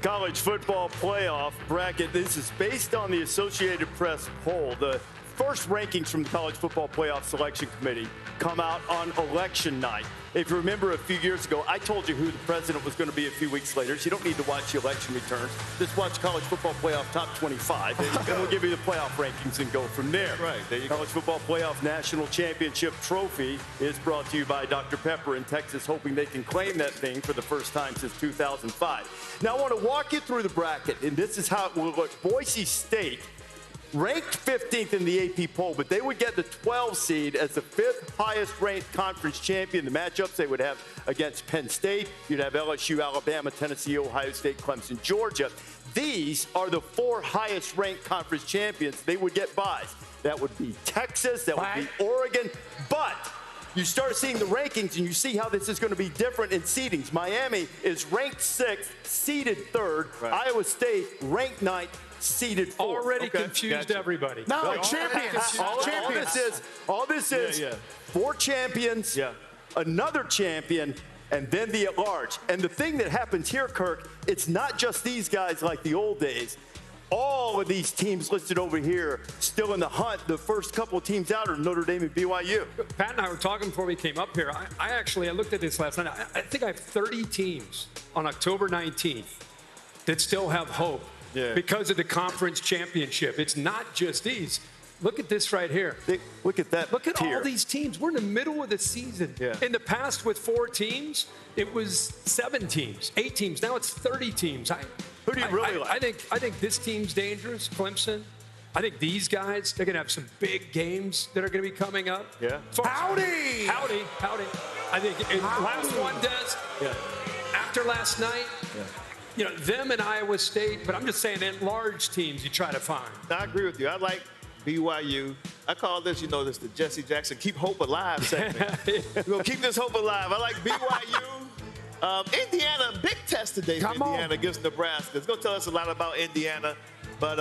college football playoff bracket. This is based on the Associated Press poll. The first rankings from the College Football Playoff Selection Committee come out on election night. If you remember a few years ago, I told you who the president was going to be a few weeks later, so you don't need to watch the election returns. Just watch College Football Playoff Top 25, and we'll give you the playoff rankings and go from there. Right, there you go. College Football Playoff National Championship Trophy is brought to you by Dr. Pepper in Texas, hoping they can claim that thing for the first time since 2005. Now, I want to walk you through the bracket, and this is how it will look. Boise State ranked 15th in the AP poll, but they would get the 12 seed as the 5th highest ranked conference champion. The matchups they would have against Penn State, you'd have LSU, Alabama, Tennessee, Ohio State, Clemson, Georgia. These are the 4 highest ranked conference champions. They would get buys. That would be Texas, that would be Oregon, but you start seeing the rankings and you see how this is going to be different in seedings. Miami is ranked 6th, seeded 3rd. Right. Iowa State ranked 9th, seeded 4th. Already confused everybody. No, champions. All this is 4 champions, another champion, and then the at-large. And the thing that happens here, Kirk, it's not just these guys like the old days. All of these teams listed over here still in the hunt. The first couple of teams out are Notre Dame and BYU. Pat and I were talking before we came up here. I looked at this last night. I think I have 30 teams on October 19th that still have hope because of the conference championship. It's not just these. Look at this right here. Look at that. Look at tier. all these teams. We're in the middle of the season. In the past with 4 teams, it was 7 teams, 8 teams. Now it's 30 teams. Who do you really like? I think this team's dangerous, Clemson. I think these guys, they're going to have some big games that are going to be coming up. Yeah. Howdy! I think last one does. After last night, you know, them and Iowa State, but I'm just saying at large teams you try to find. I agree with you. I like BYU. I call this, you know, this the Jesse Jackson Keep Hope Alive segment. We're going to keep this hope alive. I like BYU. Indiana, big test today for Indiana against Nebraska. It's going to tell us a lot about Indiana. But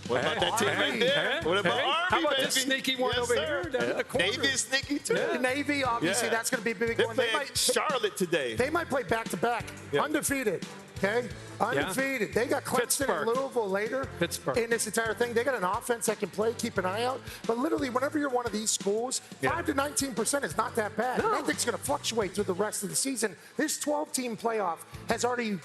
what about that team right there? What about Army, How about baby? this sneaky one over here down in the corner? Navy is sneaky, too. The Navy, obviously, that's going to be a big one. They might Charlotte today. They might play back-to-back. Undefeated, okay? Undefeated. They got Clemson and Louisville later in this entire thing. They got an offense that can play, keep an eye out. But literally, whenever you're one of these schools, 5 to 19% is not that bad. I think it's going to fluctuate through the rest of the season. This 12-team playoff has already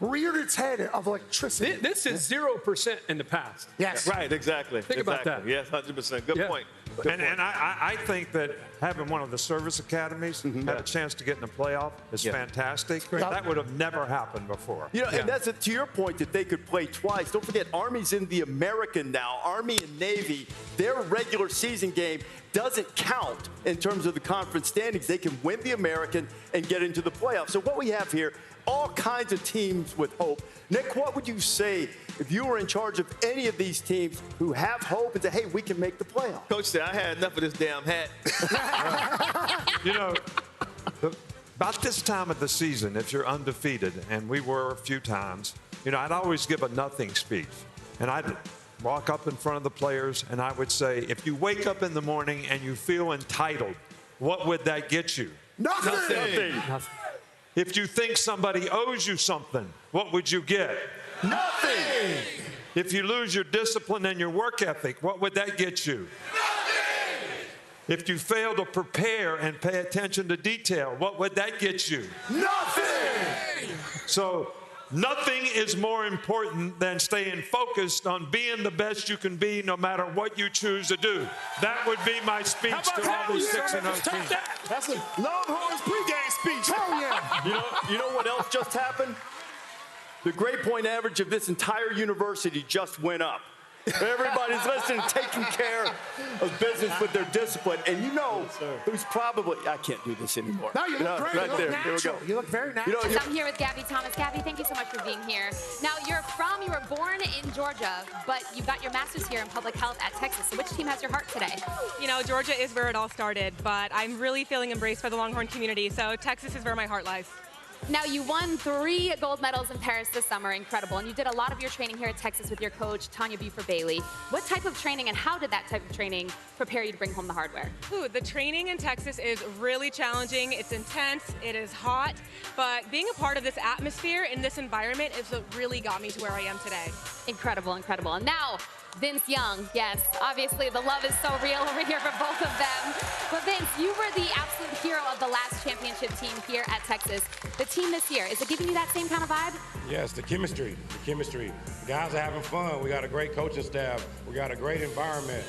reared its head of electricity. This is 0% in the past. Yes. Right, exactly. Think about that. Yes, 100%. Good point. And I think that having one of the service academies have a chance to get in the playoff is fantastic. That would have never happened before. You know, and that's to your point that they could play twice. Don't forget, Army's in the American now. Army and Navy, their regular season game doesn't count in terms of the conference standings. They can win the American and get into the playoffs. So what we have here, all kinds of teams with hope. Nick, what would you say if you were in charge of any of these teams who have hope and say, hey, we can make the playoffs? Coach said, I had enough of this damn hat. You know, about this time of the season, if you're undefeated, and we were a few times, you know, I'd always give a nothing speech. And I'd walk up in front of the players, and I would say, if you wake up in the morning and you feel entitled, what would that get you? Nothing. If you think somebody owes you something, what would you get? Nothing. If you lose your discipline and your work ethic, what would that get you? Nothing. If you fail to prepare and pay attention to detail, what would that get you? Nothing. So nothing is more important than staying focused on being the best you can be no matter what you choose to do. That would be my speech to all these 6-0 teams. That's a Longhorns pregame speech. Oh, yeah. You know what else just happened? The grade point average of this entire university just went up. Everybody's listening, taking care of business with their discipline. And you know who's probably, I can't do this anymore. No, you look great. Right you look there. natural. Here we go. You look very natural. You know, I'm here with Gabby Thomas. Gabby, thank you so much for being here. Now, you were born in Georgia, but you got your master's here in public health at Texas. So which team has your heart today? You know, Georgia is where it all started, but I'm really feeling embraced by the Longhorn community, so Texas is where my heart lies. Now, you won 3 gold medals in Paris this summer. Incredible. And you did a lot of your training here at Texas with your coach, Tanya Buford-Bailey. What type of training and how did that type of training prepare you to bring home the hardware? Ooh, the training in Texas is really challenging. It's intense. It is hot. But being a part of this atmosphere in this environment is what really got me to where I am today. Incredible, incredible. And now, Vince Young, yes, obviously the love is so real over here for both of them. But Vince, you were the absolute hero of the last championship team here at Texas. The team this year, is it giving you that same kind of vibe? Yes, the chemistry. The guys are having fun. We got a great coaching staff. We got a great environment.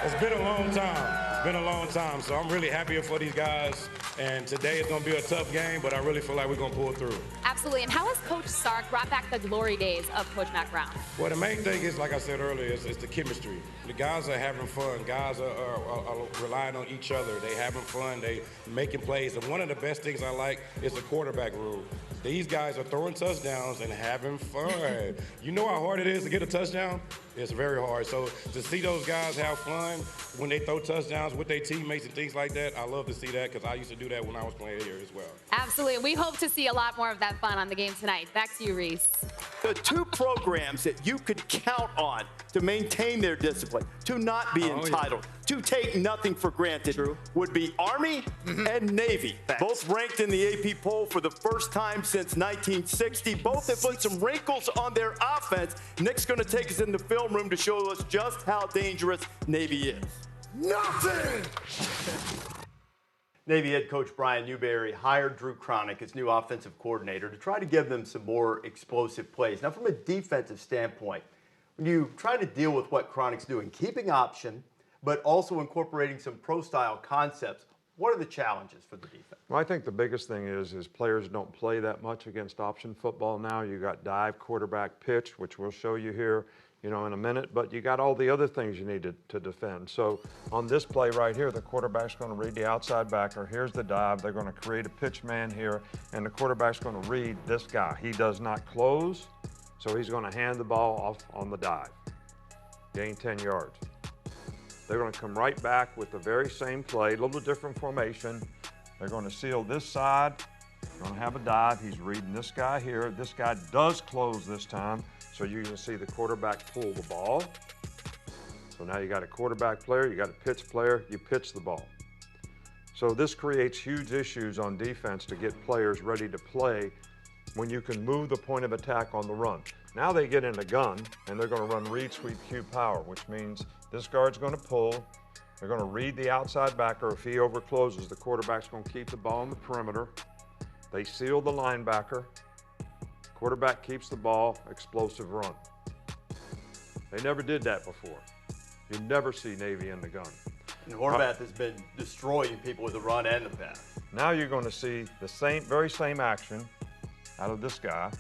It's been a long time. So I'm really happy for these guys. And today is going to be a tough game, but I really feel like we're going to pull through. Absolutely. And how has Coach Sark brought back the glory days of Coach Mac Brown? Well, the main thing is, like I said earlier, is the chemistry. The guys are having fun. Guys are relying on each other. They having fun. They making plays. And one of the best things I like is the quarterback rule. These guys are throwing touchdowns and having fun. You know how hard it is to get a touchdown? It's very hard. So to see those guys have fun when they throw touchdowns with their teammates and things like that, I love to see that because I used to do that when I was playing here as well. Absolutely. We hope to see a lot more of that fun on the game tonight. Back to you, Rece. The 2 programs that you could count on to maintain their discipline, to not be entitled, to take nothing for granted, would be Army and Navy. Both ranked in the AP poll for the first time since 1960. Both have put some wrinkles on their offense. Nick's going to take us in the film room to show us just how dangerous Navy is. Nothing! Navy head coach Brian Newberry hired Drew Cronick as new offensive coordinator to try to give them some more explosive plays. Now, from a defensive standpoint, when you try to deal with what Cronick's doing, keeping option, but also incorporating some pro-style concepts, what are the challenges for the defense? Well, I think the biggest thing is players don't play that much against option football now. You got dive, quarterback, pitch, which we'll show you here, in a minute, but you got all the other things you need to defend. So on this play right here, the quarterback's going to read the outside backer. Here's the dive. They're going to create a pitch man here, and the quarterback's going to read this guy. He does not close, so he's going to hand the ball off on the dive. Gain 10 yards. They're going to come right back with the very same play, a little different formation. They're going to seal this side. They're going to have a dive. He's reading this guy here. This guy does close this time. So you're going to see the quarterback pull the ball. So now you got a quarterback player, you got a pitch player, you pitch the ball. So this creates huge issues on defense to get players ready to play when you can move the point of attack on the run. Now they get in a gun and they're going to run read, sweep, cue, power, which means this guard's going to pull. They're going to read the outside backer. If he overcloses, the quarterback's going to keep the ball on the perimeter. They seal the linebacker. Quarterback keeps the ball, explosive run. They never did that before. You never see Navy in the gun. And Horvath has been destroying people with the run and the pass. Now you're going to see the very same action out of this guy,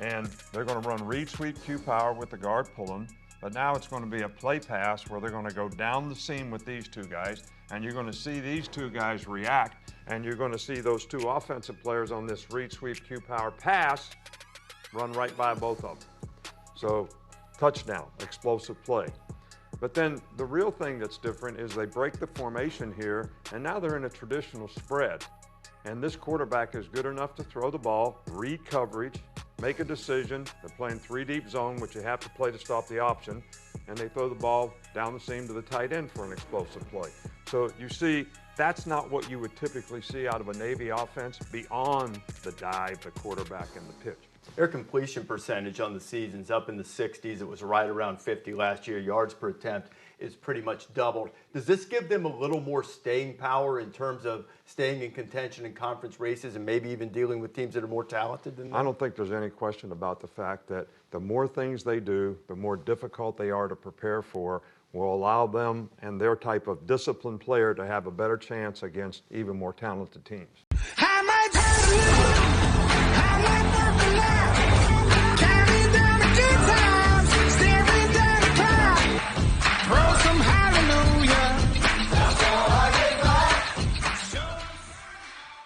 and they're going to run read, sweep, cue, power with the guard pulling, but now it's going to be a play pass where they're going to go down the seam with these 2 guys, and you're going to see these 2 guys react, and you're going to see those 2 offensive players on this read, sweep, cue, power pass run right by both of them. So touchdown, explosive play. But then the real thing that's different is they break the formation here, and now they're in a traditional spread. And this quarterback is good enough to throw the ball, read coverage, make a decision. They're playing 3 deep zone, which you have to play to stop the option, and they throw the ball down the seam to the tight end for an explosive play. So you see, that's not what you would typically see out of a Navy offense beyond the dive, the quarterback, and the pitch. Their completion percentage on the season's up in the 60s. It was right around 50 last year. Yards per attempt is pretty much doubled. Does this give them a little more staying power in terms of staying in contention in conference races and maybe even dealing with teams that are more talented than them? I don't think there's any question about the fact that the more things they do, the more difficult they are to prepare for, will allow them and their type of disciplined player to have a better chance against even more talented teams.